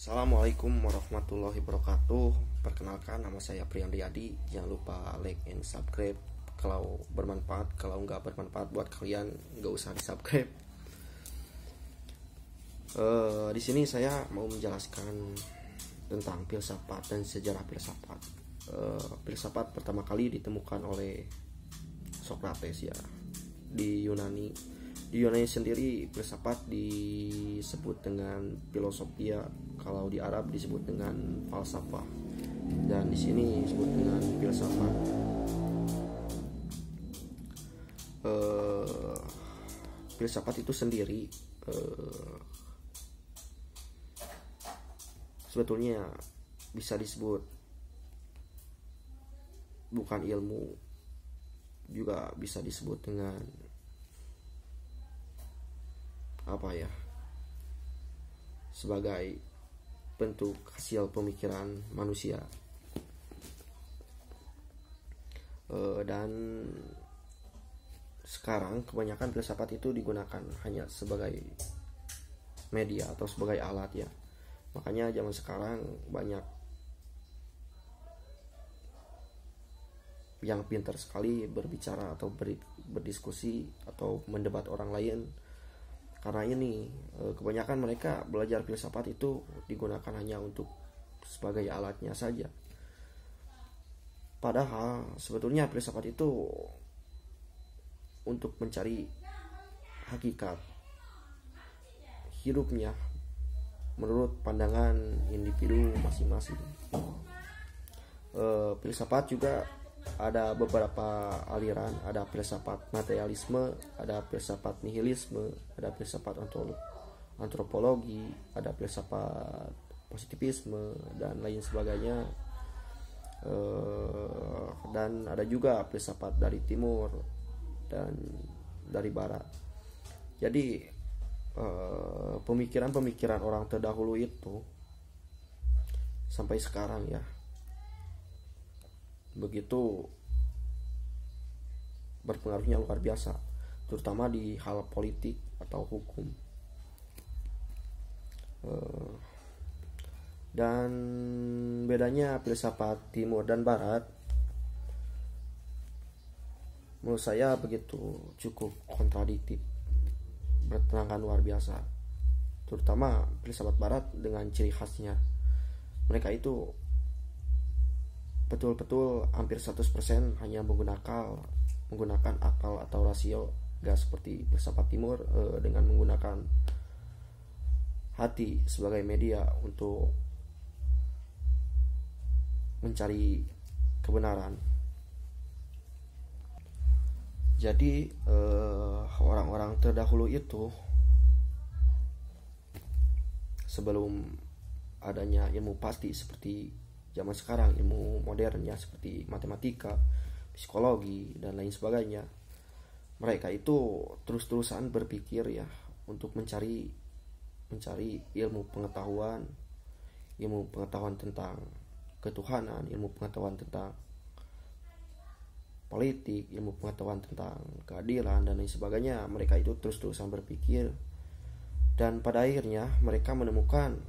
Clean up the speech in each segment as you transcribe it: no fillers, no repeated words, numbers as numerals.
Assalamualaikum warahmatullahi wabarakatuh. Perkenalkan, nama saya Priyandriadi. Jangan lupa like and subscribe kalau bermanfaat. Kalau nggak bermanfaat buat kalian, nggak usah di subscribe. Di sini saya mau menjelaskan tentang filsafat dan sejarah filsafat. Filsafat pertama kali ditemukan oleh Socrates ya di Yunani. Di Yunani sendiri filsafat disebut dengan filosofia, kalau di Arab disebut dengan falsafah, dan di sini disebut dengan filsafat. Filsafat itu sendiri sebetulnya bisa disebut bukan ilmu, juga bisa disebut dengan sebagai bentuk hasil pemikiran manusia. Dan sekarang kebanyakan filsafat itu digunakan hanya sebagai media atau sebagai alat ya. Makanya zaman sekarang banyak yang pintar sekali berbicara atau berdiskusi atau mendebat orang lain. Karena ini kebanyakan mereka belajar filsafat itu digunakan hanya untuk sebagai alatnya saja. Padahal sebetulnya filsafat itu untuk mencari hakikat hidupnya menurut pandangan individu masing-masing. Filsafat juga ada beberapa aliran, ada filsafat materialisme, ada filsafat nihilisme, ada filsafat antropologi, ada filsafat positivisme dan lain sebagainya. Dan ada juga filsafat dari timur dan dari barat. Jadi pemikiran-pemikiran orang terdahulu itu sampai sekarang ya begitu berpengaruhnya luar biasa, terutama di hal politik atau hukum. Dan bedanya filsafat timur dan barat menurut saya begitu cukup kontradiktif, bertentangan luar biasa. Terutama filsafat barat dengan ciri khasnya, mereka itu betul-betul hampir 100% hanya menggunakan akal atau rasio, gak seperti filsafat timur dengan menggunakan hati sebagai media untuk mencari kebenaran. Jadi orang-orang terdahulu itu sebelum adanya ilmu pasti seperti zaman sekarang, ilmu modern ya seperti matematika, psikologi dan lain sebagainya, mereka itu terus-terusan berpikir ya untuk mencari ilmu pengetahuan tentang ketuhanan, ilmu pengetahuan tentang politik, ilmu pengetahuan tentang keadilan dan lain sebagainya. Mereka itu terus-terusan berpikir, dan pada akhirnya mereka menemukan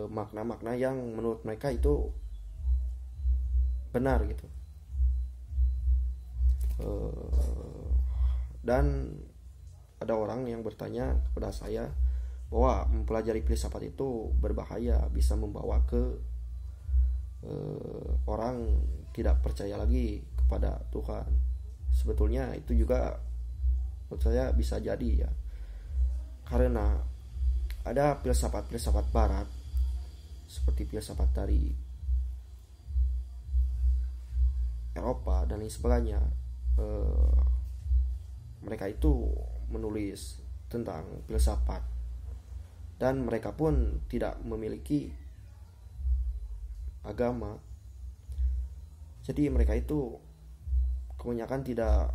makna-makna yang menurut mereka itu benar gitu. Dan ada orang yang bertanya kepada saya bahwa mempelajari filsafat itu berbahaya, bisa membawa ke orang tidak percaya lagi kepada Tuhan. Sebetulnya itu juga menurut saya bisa jadi ya, karena ada filsafat barat seperti filsafat dari Eropa dan lain sebagainya. Mereka itu menulis tentang filsafat dan mereka pun tidak memiliki agama. Jadi mereka itu kebanyakan tidak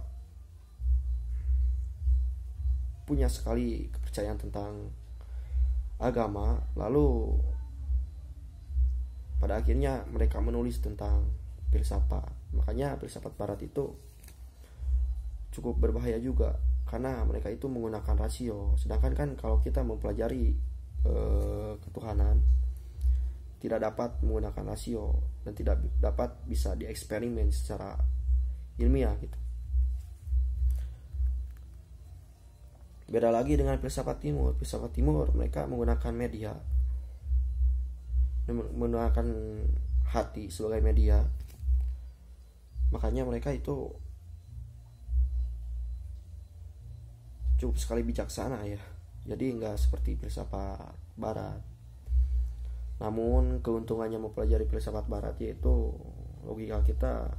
punya sekali kepercayaan tentang agama. Lalu pada akhirnya mereka menulis tentang filsafat. Makanya filsafat barat itu cukup berbahaya juga, karena mereka itu menggunakan rasio. Sedangkan kan kalau kita mempelajari ketuhanan tidak dapat menggunakan rasio dan tidak dapat bisa dieksperimen secara ilmiah gitu. Beda lagi dengan filsafat timur. Filsafat timur mereka menggunakan media, menggunakan hati sebagai media. Makanya mereka itu cukup sekali bijaksana ya. Jadi nggak seperti filsafat barat. Namun keuntungannya mempelajari filsafat barat yaitu logika kita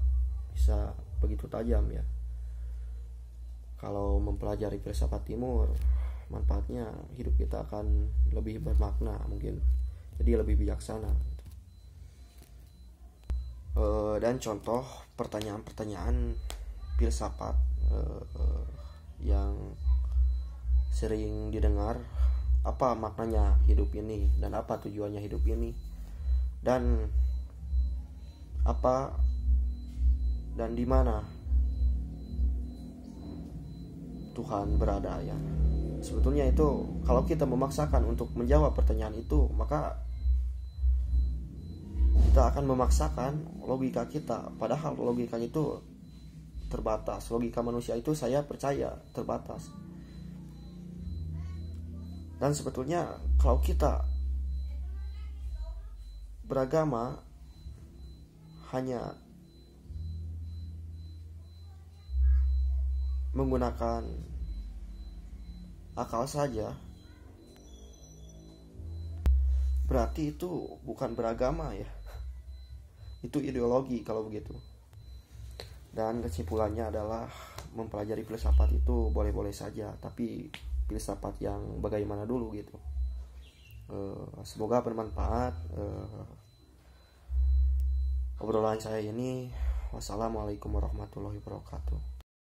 bisa begitu tajam ya. Kalau mempelajari filsafat timur, manfaatnya hidup kita akan lebih bermakna mungkin. Jadi lebih bijaksana. Dan contoh pertanyaan-pertanyaan filsafat yang sering didengar, apa maknanya hidup ini dan apa tujuannya hidup ini dan apa dan di mana Tuhan berada ya. Sebetulnya itu kalau kita memaksakan untuk menjawab pertanyaan itu, maka kita akan memaksakan logika kita, padahal logika itu terbatas. Logika manusia itu saya percaya terbatas. Dan sebetulnya kalau kita beragama hanya menggunakan akal saja, berarti itu bukan beragama ya. Itu ideologi kalau begitu. Dan kesimpulannya adalah mempelajari filsafat itu boleh-boleh saja, tapi filsafat yang bagaimana dulu gitu. Semoga bermanfaat obrolan saya ini. Wassalamualaikum warahmatullahi wabarakatuh.